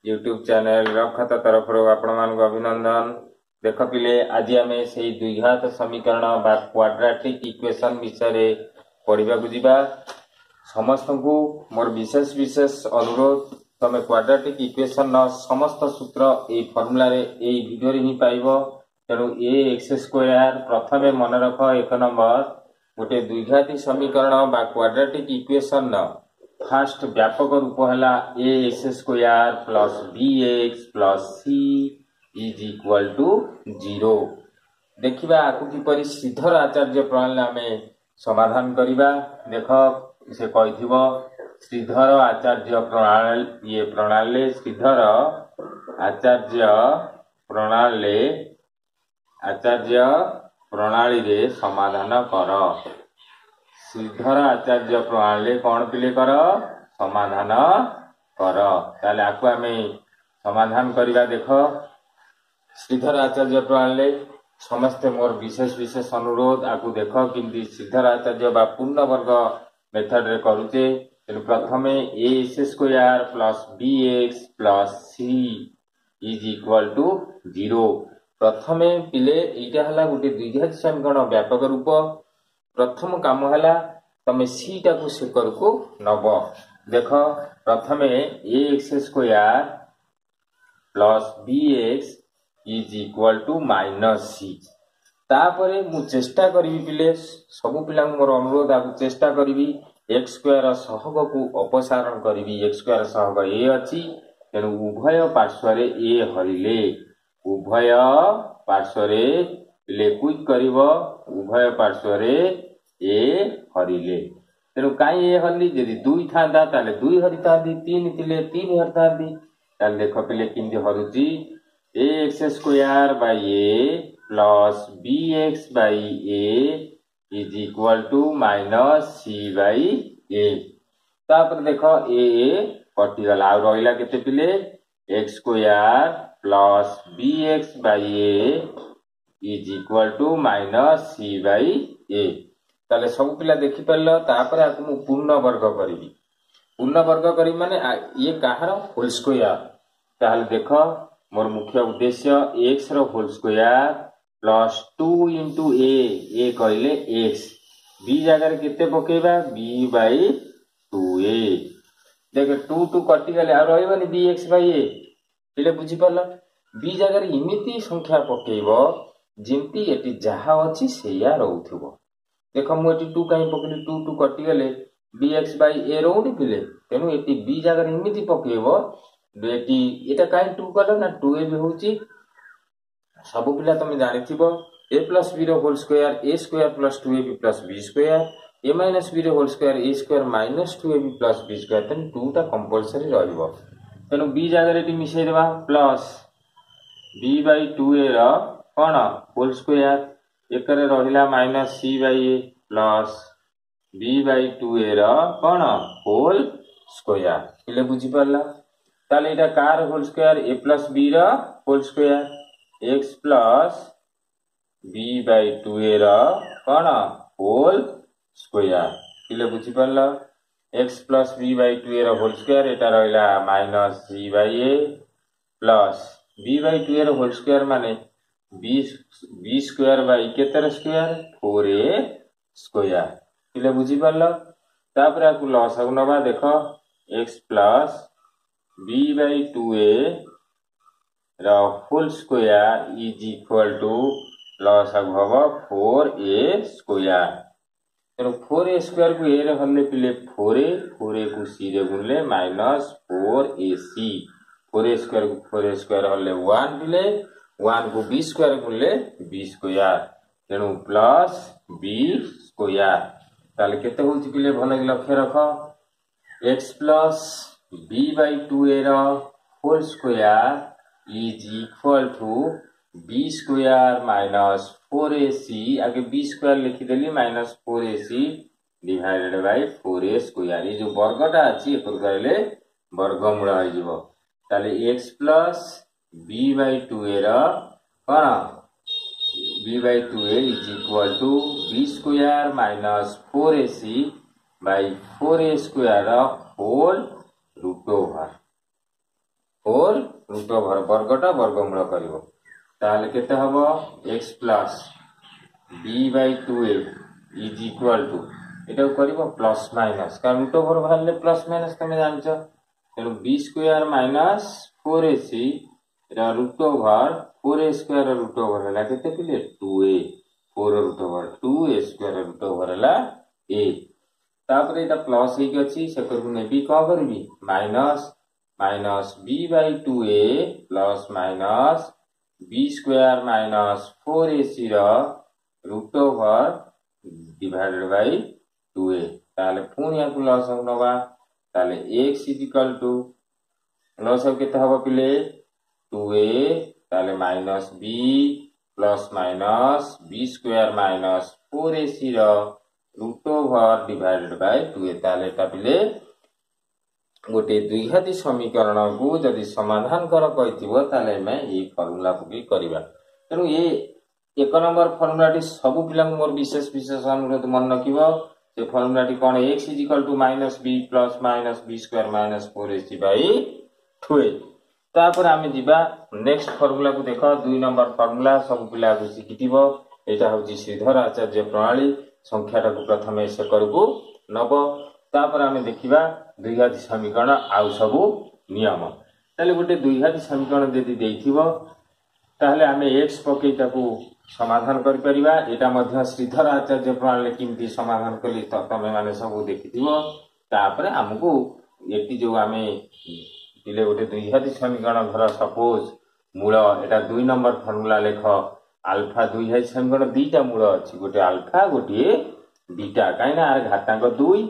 YouTube channel रक्षत तरफ आपण अभिनंदन। देख पिले आज आम से द्विघात समीकरण बा क्वाड्रेटिक इक्वेशन विषय पढ़ा जा समस्त को मोर विशेष विशेष अनुरोध तमे क्वाड्रेटिक इक्वेशन समस्त सूत्र ए फॉर्मूला रे ए वीडियो रे ही पाइबो। तेणु ए एक्स स्क्वायर प्रथमे मन रख एक नंबर गोटे द्विघाती समीकरण बा क्वाड्रेटिक इक्वेशन फास्ट व्यापक रूप है a x square plus b x plus c is equal to 0। देखिबा आकु किपरि श्रीधर आचार्य प्रणाली आमे समाधान करिबा। देख से कहिथिबो श्रीधर आचार्य प्रणाली ये प्रणाली श्रीधर आचार्य प्रणाली रे समाधान कर। श्रीधर आचार्य प्रणाली कौन पिले कर समाधान कर। ताले आकु आमे समाधान करिबा। देख श्रीधर आचार्य प्रणाली समस्त मोर विशेष विशेष अनुरोध आकु देख किंतु श्रीधर आचार्य बा पूर्ण वर्ग मेथड रे करूचे। प्रथमे a x square plus b x plus c is equal to 0। प्रथमे पिले एटा हला गोटे द्विघात समीकरण व्यापक रूप। प्रथम काम है तमे सी टाकू सेकर को नब। देख प्रथमे a x square plus b x is equal to minus c. तापरे मु चेष्टा करी पिले सबु पिला मोर अनुरोध आकु चेष्टा करी एक्स स्क्वायर सहग को अपसारण करी। एक्स स्क्वायर सहग ए अछि तेणु उभय पार्श्व रे ए हरिले उभय पार्श्व रे क्विक करिवो उभय पार्श्व रे ए हरिले। तेणु कहीं ए हरली यदि 2 था ताले 2 हरिता 3 थिले 3 हरिता ताले देख पिले किंति हरुची a x square by a plus b x by a is equal to minus c by a. तापर देख ए कटि गला आ रहिला केते पिले x square plus b x by a is equal to minus c by a. ताले सब पिला देखि परलो। तापर आकु मु पूर्ण वर्ग करिवि। पूर्ण वर्ग करी माने ये काहर होल स्क्वायर। ताले देख मोर मुख्य उद्देश्य एक्स रो होल स्क्वायर प्लस 2 इंटू ए कहले एक्स बी जगह केते पकेबा बी बाय 2a। देख 2 2 कटि गले आ रहइबनी बी एक्स बाय ए पिले बुझी परलो। बी जगह इमिति संख्या पकेइबो जिंती एटी जहा अछि सेया रहउथबो। देख मु एटी 2 काई पकली 2 2 कटि गले बी एक्स बाय ए रहउनी पिले। तेनु एटी बी जगह इमिति पकेइबो एटी एटा काई 2 कलो ना 2a भी होउची। सब पिला तुम जानिथिबो a प्लस b रो whole square a square plus 2ab plus b square a minus b रो whole square a square minus 2ab plus b square. तेन 2 टा कंपलसरी रहइबो। तेनु b जगह रे मिसै देबा प्लस b बाय 2a रो कोन होल स्क्वायर एकरे रहिला minus c by a plus b by 2a रो कोन होल स्क्वायर। पिले बुझी परला। ताले एटा कार whole square a plus b रो whole square x plus b by 2a रो कोन होल स्क्वायर। पिले बुझी परला। x plus b by 2a रो होल स्क्वायर एटा रहिला minus c by a plus b by 2a रो होल स्क्वायर माने b स्क्वायर बाय केतर स्क्वायर 4a स्क्वायर। पिले बुझी परला। तापर आकु लॉस आकु नबा। देख x plus b by 2a रो whole square is equal to लॉस आकु हबो 4a स्क्वायर। तेनु 4a स्क्वायर को ए रे हल्ले पिले 4a को c रे गुणले माइनस 4ac 4a स्क्वायर हल्ले 1 पिले 1 को b स्क्वायर गुणले b स्क्वायर। तेनु प्लस b स्क्वायर। ताले केते होउची पिले भलो लक्ष्य रख x plus b by 2a रो whole square is equal to b square minus 4ac आगे b स्क्वायर लिखि देली minus 4ac divided by 4a square. ये जो वर्गटा अछि एकर करले वर्गमूल हो जिवो। ताले x plus b by 2a रो कोन b by 2a is equal to b square minus 4ac by 4a square whole root over 4 root over वर्गटा वर्गमूल करिवो ताले केते हबो x plus b by 2a is equal to एटा करिवो प्लस माइनस का रूट ओवर भाले प्लस माइनस तमे जानछो तेनु b स्क्वायर माइनस 4ac एटा root over 4a square root over हला केते पिले 2a 4 root over 2a square root over हला a तापर एटा प्लस ही अछि से करबु ने b का करबी minus minus b by 2a plus minus b square minus 4ac रो root over divided by 2a ताले पुनी या प्लस होनवा ताले x is equal to plus केते हबो पिले 2a ताले minus b plus minus b square minus 4ac रो root over divided by 2a ताले ता पिले गोटे द्विघाती समीकरण को जदि समाधान कर कहिथिबो ताले मैं ए फार्मूला पकि करबा तेनु ए एक नंबर फार्मूलाटी सब पिला मोर विशेष विशेष अनुरोध मन रखिबो से फार्मूलाटी कोन x is equal to minus b plus minus b square minus 4ac by 2a तापर आमे दिबा नेक्स्ट फार्मूला को देखो 2 नंबर फार्मूला सब पिला को सिखिथिबो एटा होची श्रीधर आचार्य प्रणाली संख्याटा को प्रथमे से करबो नब तापर आमे देखिबा द्विघाती समीकरण आउ सब नियम ताले गोटे द्विघाती समीकरण यदि देइथिबो ताले आमे x पकेटा को समाधान कर परिबा एटा मध्य श्रीधर आचार्य प्रणाली किमती समाधान कली त तमे माने सब देखिथिबो तापर हमकु एटी जो आमे दिले गोटे द्विघाती समीकरण धर सपोज मूल एटा 2 नंबर फार्मूला लेख अल्फा द्विघाती समीकरण दुईटा मूल अछि गोटे अल्फा गोटे बीटा काइना आर घातांक 2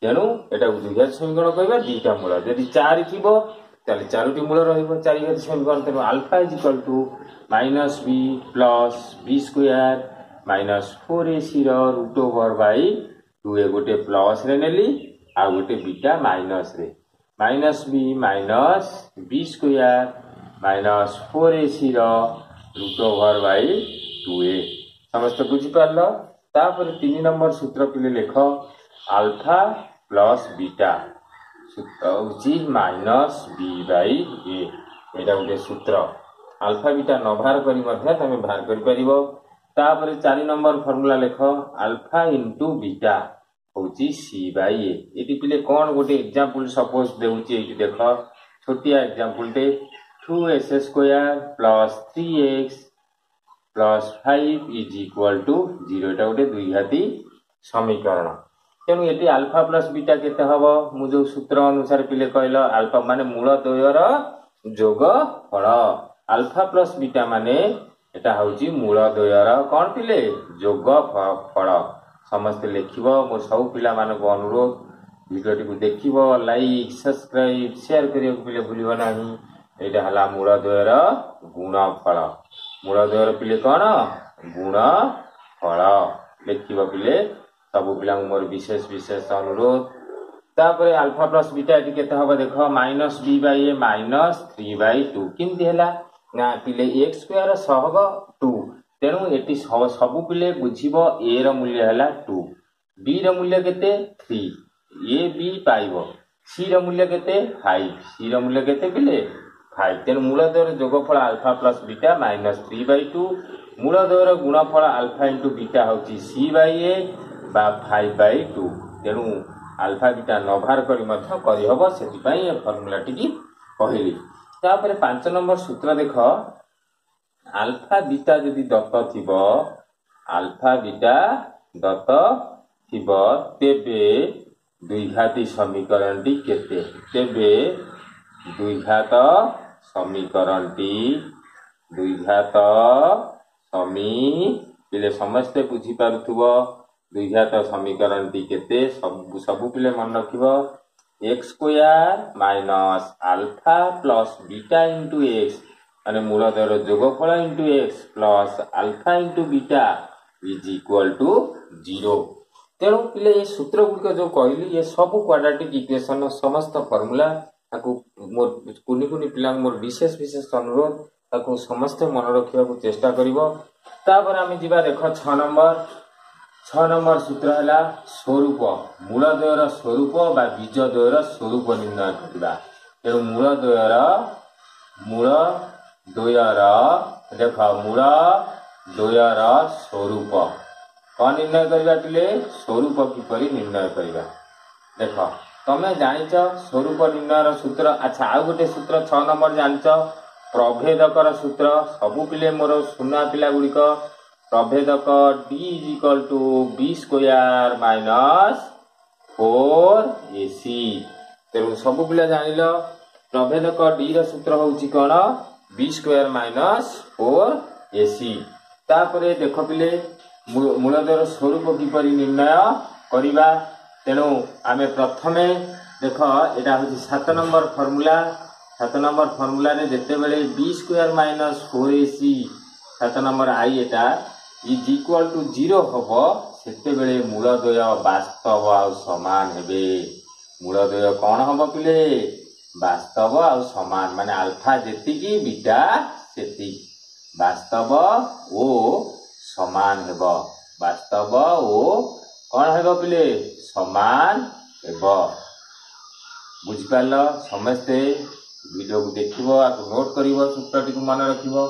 तेनु एटा द्विघाती समीकरण कहबा दुईटा मूल यदि 4 थिबो ताले 4टी मूल रहइबो 4 घाती समीकरण तेनु alpha is equal to minus b plus b square minus 4ac रो रूट ओवर बाय 2a गोटे प्लस रे नेली आ गोटे बीटा माइनस रे minus b minus b square minus 4ac रो रूट ओवर बाय 2a समस्त बुझी पारलो तापर 3 नंबर सूत्र पिले लेखो अल्फा प्लस बीटा सूत्र होची माइनस b बाय a एटा गोटे सूत्र अल्फा बीटा न बाहर करी मध्ये तमे बाहर करि परिबो तापर 4 नंबर फार्मूला लेखो अल्फा इनटू बीटा होची c बाय a एटी पिले कोन गोटे एग्जांपल सपोज देउची एटी देखो छोटिया एग्जांपल टे 2s square plus 3x plus 5 is equal to 0 एटा गोटे द्विघाती समीकरण तेनु एटी अल्फा प्लस बीटा केते हबो मु जो सूत्र अनुसार पिले कहलो अल्फा माने मूल द्वयर जोग फल अल्फा प्लस बीटा माने एटा होची मूल द्वयर कोन पिले जोग फल समस्त लेखिबो मो सब पिला माने को अनुरोध वीडियोटी को देखिबो लाइक सब्सक्राइब शेयर करियो पिले भूलिबो नाही एटा हला मूल द्वयर गुण फल मूल द्वयर पिले कोन गुण फल लेखिबो पिले सब पिला मोर विशेष विशेष अनुरोध तापर अल्फा प्लस बीटा एटी केते हबो देखो minus b by a minus 3 by 2 किंती हला ना पिले x स्क्वायर सहग 2 तेनु एटी सब पिले बुझिबो a रो मूल्य हला 2 b रो मूल्य केते 3 a b पाइबो c रो मूल्य केते 5 c रो मूल्य केते पिले 5 तेनु मूल द्वयर जोगफल alpha plus beta minus 3 by 2 मूल द्वयर गुणफल अल्फा इनटू बीटा होची c बाय a बा 5 बाय 2 तेनु अल्फा बीटा न बाहर करी मध्य करि हबो सेति पई ए फार्मूला टिकी कहली तापर 5 नंबर सूत्र देखो अल्फा बीटा यदि दत्त थिबो अल्फा बीटा दत्त थिबो तेबे द्विघाती समीकरणटी केते तेबे द्विघात समीकरणटी द्विघात समी पिले समस्त बुझी पारुथुबो द्विघात समीकरण टी केते सब पिले मन रखिबो x square minus alpha plus beta into x माने मूल द्वयर जोगफल into x plus alpha into beta is equal to 0 तेणु पिले ये सूत्र गुड़िक जो कहली ये सब क्वाड्रेटिक इक्वेशन समस्त फार्मूला ताकू मोर कुनी कुनी पिला मोर विशेष विशेष अनुरोध ताकू समस्त मन रखिबा को चेष्टा करिवो तापर आमे जिबा देखो 6 नंबर सूत्र हला स्वरूप मूल द्वयर स्वरूप बा बीज द्वयर स्वरूप निर्णय करबा तेणु मूल द्वयर मूल द्वयर देख मूल द्वयर स्वरूप कौन निर्णय करवा पिले स्वरूप किपरि निर्णय करवा देख तमें जानिच स्वरूप निर्णय सूत्र। अच्छा आउ गोटे सूत्र 6 नंबर जानिच प्रभेदकर सूत्र सबु पिले मोर सुना पिला गुड़िक प्रभेदक D = B² - 4AC तेणु सबु पिला जानिल प्रभेदक D र सूत्र होउची कोन B² - 4AC। तापरे देख पिले मूलद्वयर स्वरूप किपरि निर्णय करिबा तेणु आमे प्रथमे देख एटा होची 7 नंबर फॉर्मूला 7 नंबर फॉर्मूला रे जेते बेले B² - 4AC 7 नंबर आई एटा = 0 हबो सेते बेले मूलद्वय वास्तव आ समान हेबे। मूलद्वय कोन हबो पिले वास्तव आ समान माने अल्फा जेति की बीटा सेति वास्तव ओ समान हेबो वास्तव ओ कोन हेबो पिले समान हेबो। बुझि पाल समस्ते वीडियो को देखिबो आ नोट करिवो सूत्रटी को मन रखिबो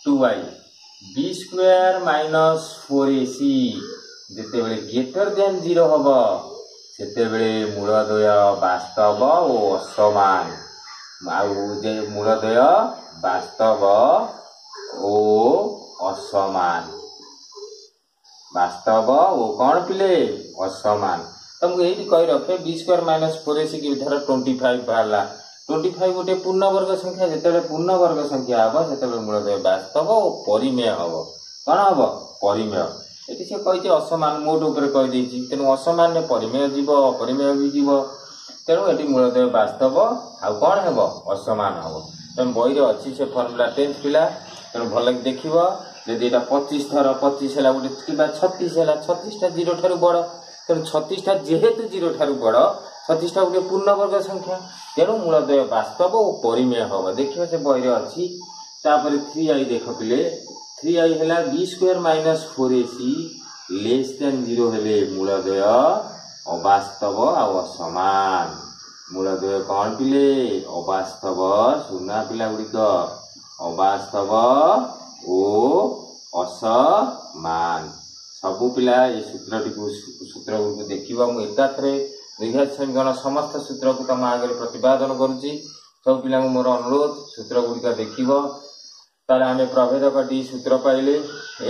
2y B² - 4AC जेते बेले ग्रेटर देन 0 हबो सेते बेले मूलद्वय वास्तव ओ असमान आउ जे मूलद्वय वास्तव ओ असमान वास्तव ओ कौन पिले असमान तुमको यही कही रखे B² - 4AC की धर 25 बाहरला 25 गोटे पूर्ण वर्ग संख्या जेते पूर्ण वर्ग संख्या हबो सेते मूलद्वय वास्तव ओ परिमेय हबो कोन हबो परिमेय। एटी से कहिचे असमान मोड ऊपर कहि देछि तेनु असमान ने परिमेय जीव अपरिमेय भी जीव तेनु एटी मूलद्वय वास्तव आ कोन हेबो असमान हबो। तेनु बही रे अछि से फार्मूला 10 पिला तेनु भल कि देखिबो यदि एटा 25 थर 25 हला गोटे किबा 36 हला 36 टा 0 ठारु बड़ तेनु 36 टा जेहेतु 0 ठारु बड़ 36 टा गोटे पूर्ण वर्ग संख्या तेनु मूलद्वय वास्तव ओ परिमेय हबो देखिबो से बही रे अछि। तापर 3i देख पिले 3i हला B² - 4AC <0 हेले मूलद्वय अवास्तव आ असमान मूलद्वय कौन पिले अवास्तव सुना पिला गुड़िक अवास्तव ओ असमान सबु पिला ये सूत्रटी को सूत्र को देखिबा मु एकाथरे द्विघात समीकरण समस्त सूत्र को तम आगे प्रतिपादन करूची सब पिला मोर अनुरोध सूत्र गुड़िका देखिबो ताले आमे प्रभेदक D सूत्र पाइले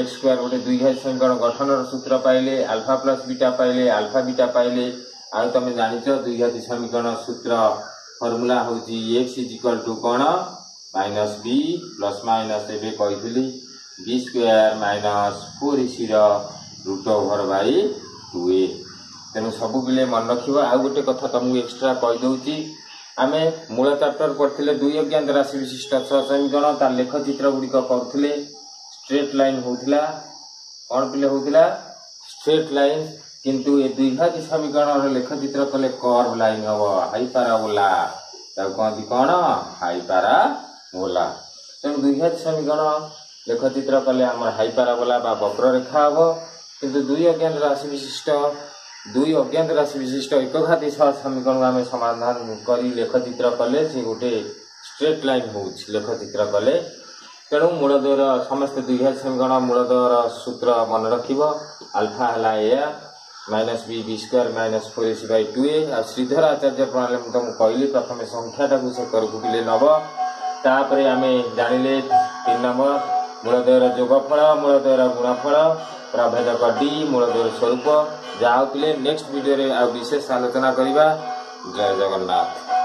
x² गोटे द्विघात समीकरण गठन सूत्र पाइले अल्फा प्लस बीटा पाइले अल्फा बीटा पाइले आ तमे जानिचो द्विघात समीकरण सूत्र फार्मूला होची x = कोन -b प्लस माइनस एबे कहितली B² - 4AC √/2a तेनु सबु बिले मन रखिबा। आ गोटे कथा तुमको एक्स्ट्रा कहि दउची आमे मूल चैप्टर पढ़थिले दुई अज्ञात राशि विशिष्ट समीकरण तार लेख चित्र गुड़िक करथिले स्ट्रेट लाइन होउथिला कोन पिले होउथिला स्ट्रेट लाइन किंतु ए द्विघात समीकरण रो लेख चित्र कले कर्व लाइन हबो हाइपरबोला ता कोन कोन हाइपरबोला तेनु द्विघात समीकरण लेख चित्र कले हमर हाइपरबोला बा वक्र रेखा हबो किंतु दुई अज्ञात राशि विशिष्ट एकघाती समीकरण आम समाधान करी लेख चित्र कले से गोटे स्ट्रेट लाइन हो लेख चित्र कले तेणु मूलद्वयर समस्त द्विघात समीकरण मूलद्वयर सूत्र मन रखिब अल्फा हला ए -b B² - 4AC/2a आ श्रीधर आचार्य प्रणाली तुमको कहली प्रथम संख्याटा को से करबु पिले नब तापरे आमे जानिले 3 नंबर मूलद्वयर जोगफल मूलद्वयर गुणफल प्रभेदक D मूलद्वयर स्वरूप जाओ पिले नेक्स्ट वीडियो रे आ विशेष आलोचना करिबा। जय जगन्नाथ।